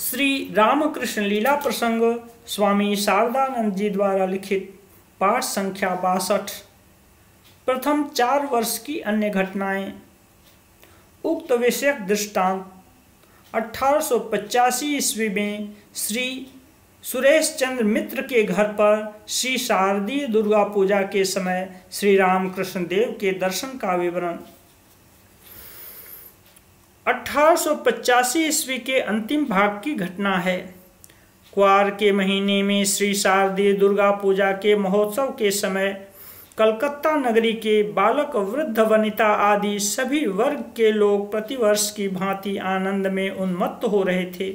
श्री रामकृष्ण लीला प्रसंग स्वामी शारदानंद जी द्वारा लिखित पाठ संख्या 62। प्रथम 4 वर्ष की अन्य घटनाएं। उक्त विषयक दृष्टांत 1885 ईस्वी में श्री सुरेश चंद्र मित्र के घर पर श्री शारदीय दुर्गा पूजा के समय श्री रामकृष्ण देव के दर्शन का विवरण। 1885 ईस्वी के अंतिम भाग की घटना है। क्वार के महीने में श्री शारदीय दुर्गा पूजा के महोत्सव के समय कलकत्ता नगरी के बालक, वृद्ध, वनिता आदि सभी वर्ग के लोग प्रतिवर्ष की भांति आनंद में उन्मत्त हो रहे थे।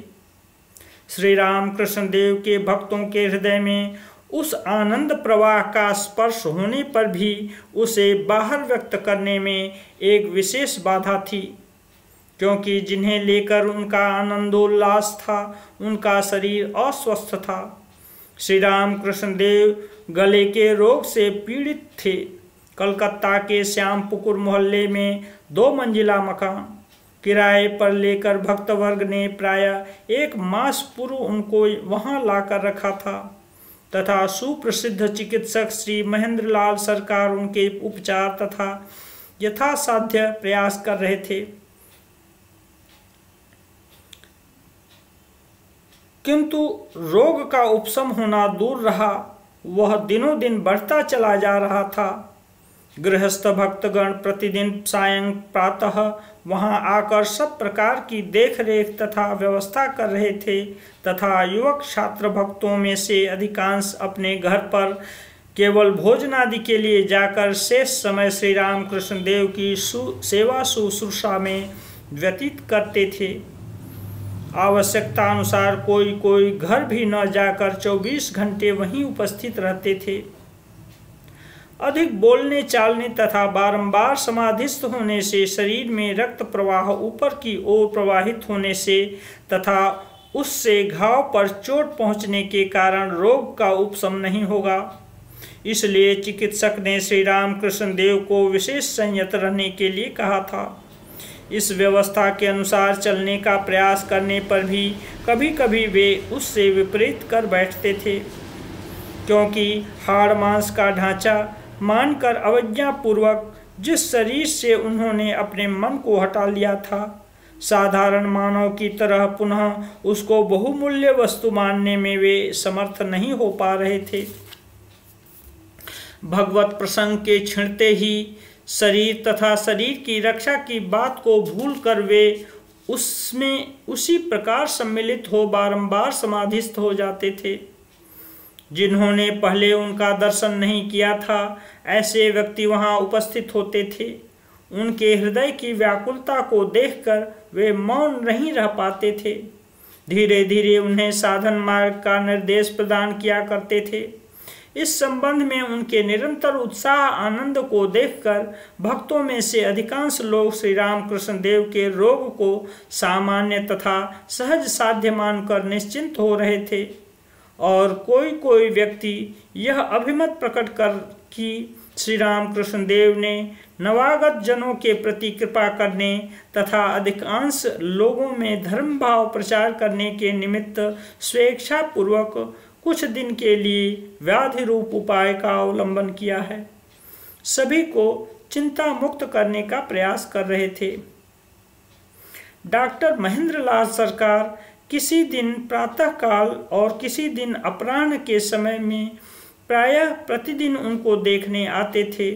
श्री रामकृष्ण देव के भक्तों के हृदय में उस आनंद प्रवाह का स्पर्श होने पर भी उसे बाहर व्यक्त करने में एक विशेष बाधा थी, क्योंकि जिन्हें लेकर उनका आनंदोल्लास था उनका शरीर अस्वस्थ था। श्री रामकृष्ण देव गले के रोग से पीड़ित थे। कलकत्ता के श्यामपुकुर मोहल्ले में 2 मंजिला मकान किराए पर लेकर भक्त वर्ग ने प्रायः 1 मास पूर्व उनको वहां लाकर रखा था तथा सुप्रसिद्ध चिकित्सक श्री महेंद्रलाल सरकार उनके उपचार तथा यथासाध्य प्रयास कर रहे थे। किंतु रोग का उपशम होना दूर रहा, वह दिनों दिन बढ़ता चला जा रहा था। गृहस्थ भक्तगण प्रतिदिन सायं प्रातः वहां आकर सब प्रकार की देखरेख तथा व्यवस्था कर रहे थे तथा युवक छात्र भक्तों में से अधिकांश अपने घर पर केवल भोजनादि के लिए जाकर शेष समय श्री रामकृष्ण देव की सेवा शुश्रूषा में व्यतीत करते थे। आवश्यकता अनुसार कोई घर भी न जाकर 24 घंटे वहीं उपस्थित रहते थे। अधिक बोलने चालने तथा बारंबार समाधिस्थ होने से शरीर में रक्त प्रवाह ऊपर की ओर प्रवाहित होने से तथा उससे घाव पर चोट पहुंचने के कारण रोग का उपशम नहीं होगा। इसलिए चिकित्सक ने श्री रामकृष्ण देव को विशेष संयत रहने के लिए कहा था। इस व्यवस्था के अनुसार चलने का प्रयास करने पर भी कभी कभी वे उससे विपरीत कर बैठते थे, क्योंकि हाड़ मांस का ढांचा मानकर अवज्ञापूर्वक जिस शरीर से उन्होंने अपने मन को हटा लिया था, साधारण मानव की तरह पुनः उसको बहुमूल्य वस्तु मानने में वे समर्थ नहीं हो पा रहे थे। भगवत प्रसंग के छिड़ते ही शरीर तथा शरीर की रक्षा की बात को भूलकर वे उसमें उसी प्रकार सम्मिलित हो बारंबार समाधिस्थ हो जाते थे। जिन्होंने पहले उनका दर्शन नहीं किया था, ऐसे व्यक्ति वहां उपस्थित होते थे। उनके हृदय की व्याकुलता को देखकर वे मौन नहीं रह पाते थे। धीरे धीरे उन्हें साधन मार्ग का निर्देश प्रदान किया करते थे। इस संबंध में उनके निरंतर उत्साह आनंद को देखकर भक्तों में से अधिकांश लोग श्री रामकृष्ण देव के रोग को सामान्य तथा सहज साध्य मानकर निश्चिंत हो रहे थे, और कोई व्यक्ति यह अभिमत प्रकट कर कि श्री रामकृष्ण देव ने नवागत जनों के प्रति कृपा करने तथा अधिकांश लोगों में धर्म भाव प्रचार करने के निमित्त स्वेच्छापूर्वक कुछ दिन के लिए व्याधि रूप उपाय का अवलंबन किया है, सभी को चिंता मुक्त करने का प्रयास कर रहे थे। डॉक्टर महेंद्रलाल सरकार किसी दिन प्रातःकाल और किसी दिन अपराह्न के समय में प्रायः प्रतिदिन उनको देखने आते थे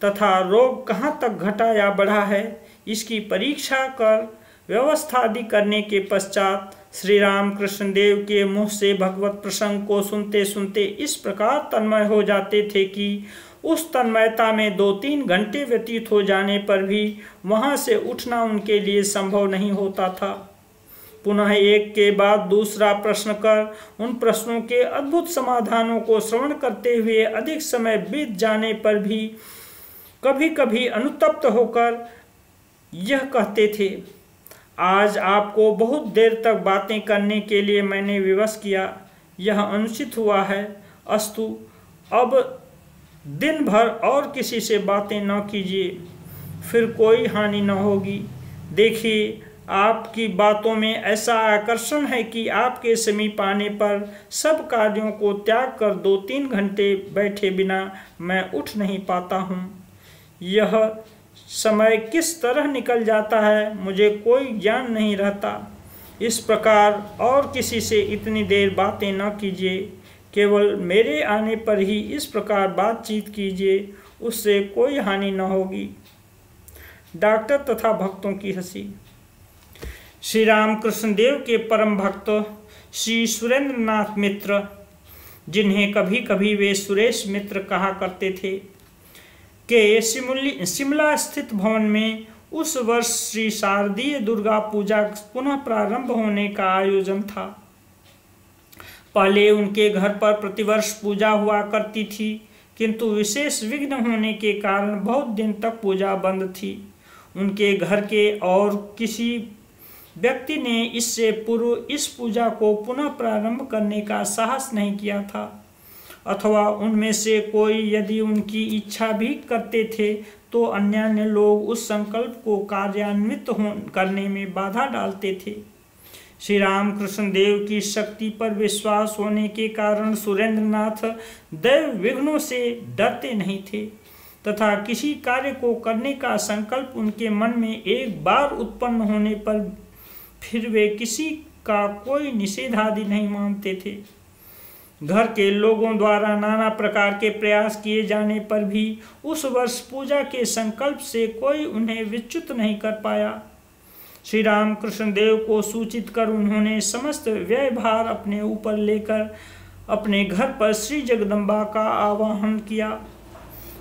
तथा रोग कहाँ तक घटा या बढ़ा है इसकी परीक्षा कर व्यवस्था आदि करने के पश्चात श्री रामकृष्ण देव के मुँह से भगवत प्रसंग को सुनते सुनते इस प्रकार तन्मय हो जाते थे कि उस तन्मयता में 2-3 घंटे व्यतीत हो जाने पर भी वहाँ से उठना उनके लिए संभव नहीं होता था। पुनः एक के बाद दूसरा प्रश्न कर उन प्रश्नों के अद्भुत समाधानों को श्रवण करते हुए अधिक समय बीत जाने पर भी कभी कभी अनुतप्त होकर यह कहते थे, आज आपको बहुत देर तक बातें करने के लिए मैंने विवश किया, यह अनुचित हुआ है। अस्तु, अब दिन भर और किसी से बातें न कीजिए, फिर कोई हानि न होगी। देखिए, आपकी बातों में ऐसा आकर्षण है कि आपके समीप आने पर सब कार्यों को त्याग कर 2-3 घंटे बैठे बिना मैं उठ नहीं पाता हूँ। यह समय किस तरह निकल जाता है मुझे कोई ज्ञान नहीं रहता। इस प्रकार और किसी से इतनी देर बातें न कीजिए, केवल मेरे आने पर ही इस प्रकार बातचीत कीजिए, उससे कोई हानि न होगी। डॉक्टर तथा भक्तों की हंसी। श्री रामकृष्ण देव के परम भक्त श्री सुरेंद्रनाथ मित्र, जिन्हें कभी कभी वे सुरेश मित्र कहा करते थे, के शिमला स्थित भवन में उस वर्ष श्री शारदीय दुर्गा पूजा पुनः प्रारंभ होने का आयोजन था। पहले उनके घर पर प्रतिवर्ष पूजा हुआ करती थी, किंतु विशेष विघ्न होने के कारण बहुत दिन तक पूजा बंद थी। उनके घर के और किसी व्यक्ति ने इससे पूर्व इस पूजा को पुनः प्रारंभ करने का साहस नहीं किया था, अथवा उनमें से कोई यदि उनकी इच्छा भी करते थे तो अन्य लोग उस संकल्प को कार्यान्वित करने में बाधा डालते थे। श्री रामकृष्ण देव की शक्ति पर विश्वास होने के कारण सुरेंद्रनाथ दैव विघ्नों से डरते नहीं थे, तथा किसी कार्य को करने का संकल्प उनके मन में एक बार उत्पन्न होने पर फिर वे किसी का कोई निषेध आदि नहीं मानते थे। घर के लोगों द्वारा नाना प्रकार के प्रयास किए जाने पर भी उस वर्ष पूजा के संकल्प से कोई उन्हें विच्युत नहीं कर पाया। श्री रामकृष्ण देव को सूचित कर उन्होंने समस्त व्ययभार अपने ऊपर लेकर अपने घर पर श्री जगदम्बा का आवाहन किया।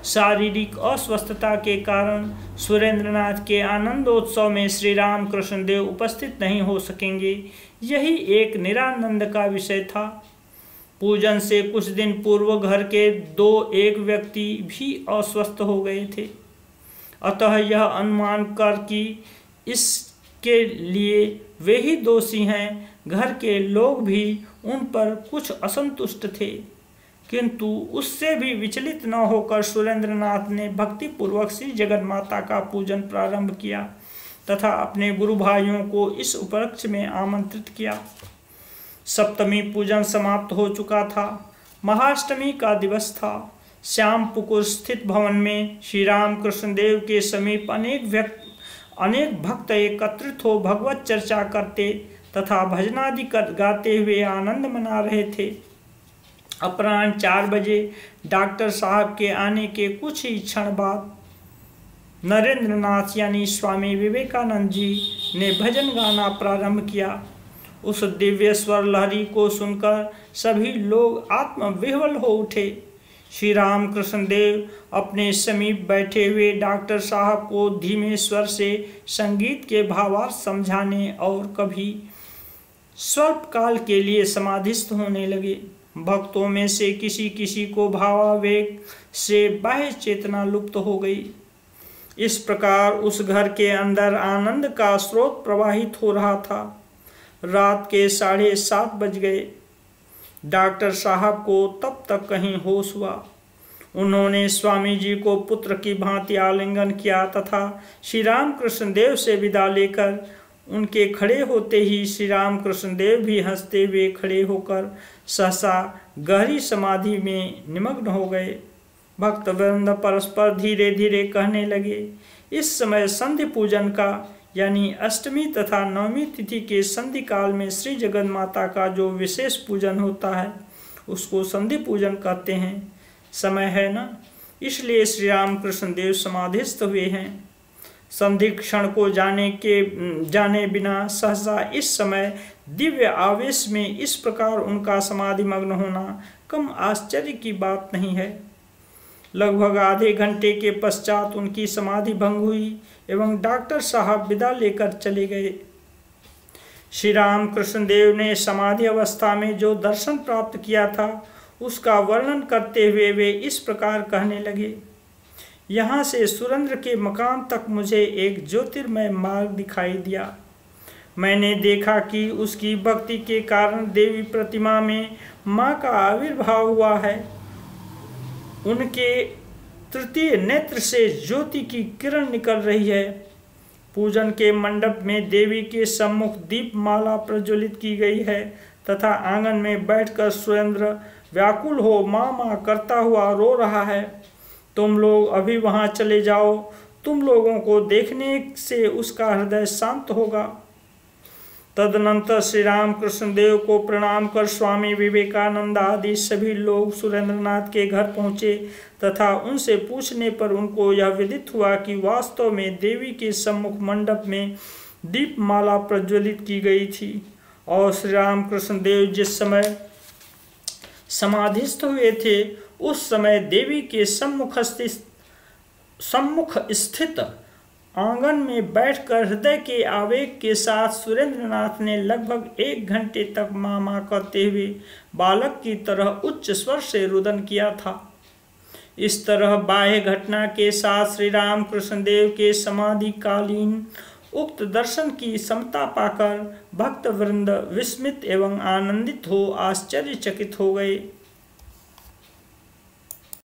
शारीरिक अस्वस्थता के कारण सुरेंद्रनाथ के आनंदोत्सव में श्री रामकृष्ण देव उपस्थित नहीं हो सकेंगे, यही एक निरानंद का विषय था। पूजन से कुछ दिन पूर्व घर के 2-1 व्यक्ति भी अस्वस्थ हो गए थे, अतः यह अनुमान कर कि इसके लिए वे ही दोषी हैं। घर के लोग भी उन पर कुछ असंतुष्ट थे, किंतु उससे भी विचलित न होकर सुरेंद्रनाथ ने भक्तिपूर्वक श्री जगन्माता का पूजन प्रारंभ किया तथा अपने गुरु भाइयों को इस उपलक्ष्य में आमंत्रित किया। सप्तमी पूजन समाप्त हो चुका था। महाअष्टमी का दिवस था। श्यामपुकुर स्थित भवन में श्री रामकृष्ण देव के समीप अनेक भक्त एकत्रित हो भगवत चर्चा करते तथा भजनादि गाते हुए आनंद मना रहे थे। अपराह्न 4 बजे डॉक्टर साहब के आने के कुछ ही क्षण बाद नरेंद्रनाथ यानी स्वामी विवेकानंद जी ने भजन गाना प्रारंभ किया। उस दिव्य स्वर लहरी को सुनकर सभी लोग आत्मविह्वल हो उठे। श्री रामकृष्ण देव अपने समीप बैठे हुए डॉक्टर साहब को धीमे स्वर से संगीत के भावार्थ समझाने और कभी स्वल्प काल के लिए समाधिस्थ होने लगे। भक्तों में से किसी किसी को भावावेग से बाह्य चेतना लुप्त हो गई। इस प्रकार उस घर के अंदर आनंद का स्रोत प्रवाहित हो रहा था। रात के 7:30 बज गए। डॉक्टर साहब को तब तक कहीं होश हुआ। उन्होंने स्वामी जी को पुत्र की भांति आलिंगन किया तथा श्री रामकृष्ण देव से विदा लेकर उनके खड़े होते ही श्री रामकृष्ण देव भी हंसते हुए खड़े होकर सहसा गहरी समाधि में निमग्न हो गए। भक्तवृंद परस्पर धीरे धीरे कहने लगे। इस समय संधि पूजन का यानी अष्टमी तथा नवमी तिथि के संधि काल में श्री जगन्माता का जो विशेष पूजन होता है उसको संधि पूजन कहते हैं। समय है ना, इसलिए श्री रामकृष्ण देव समाधिस्थ हुए हैं। संधि क्षण को जाने बिना सहसा इस समय दिव्य आवेश में इस प्रकार उनका समाधि मग्न होना कम आश्चर्य की बात नहीं है। लगभग आधे घंटे के पश्चात उनकी समाधि भंग हुई एवं डॉक्टर साहब विदा लेकर चले गए। श्री रामकृष्ण देव ने समाधि अवस्था में जो दर्शन प्राप्त किया था उसका वर्णन करते हुए वे इस प्रकार कहने लगे। यहाँ से सुरेंद्र के मकान तक मुझे एक ज्योतिर्मय मार्ग दिखाई दिया। मैंने देखा कि उसकी भक्ति के कारण देवी प्रतिमा में माँ का आविर्भाव हुआ है। उनके तृतीय नेत्र से ज्योति की किरण निकल रही है। पूजन के मंडप में देवी के सम्मुख दीपमाला प्रज्वलित की गई है तथा आंगन में बैठकर सुरेंद्र व्याकुल हो माँ माँ करता हुआ रो रहा है। तुम लोग अभी वहां चले जाओ, तुम लोगों को देखने से उसका हृदय शांत होगा। तदनंतर श्री राम कृष्ण देव को प्रणाम कर स्वामी विवेकानंद आदि सभी लोग सुरेंद्रनाथ के घर पहुंचे तथा उनसे पूछने पर उनको यह विदित हुआ कि वास्तव में देवी के सम्मुख मंडप में दीपमाला प्रज्वलित की गई थी और श्री राम कृष्ण देव जिस समय समाधिस्थ हुए थे उस समय देवी के सम्मुख स्थित आंगन में बैठकर हृदय के आवेग के साथ सुरेंद्रनाथ ने लगभग 1 घंटे तक माँ माँ करते हुए बालक की तरह उच्च स्वर से रुदन किया था। इस तरह बाह्य घटना के साथ श्री राम कृष्ण देव के समाधि कालीन उक्त दर्शन की समता पाकर भक्त वृंद विस्मित एवं आनंदित हो आश्चर्यचकित हो गए।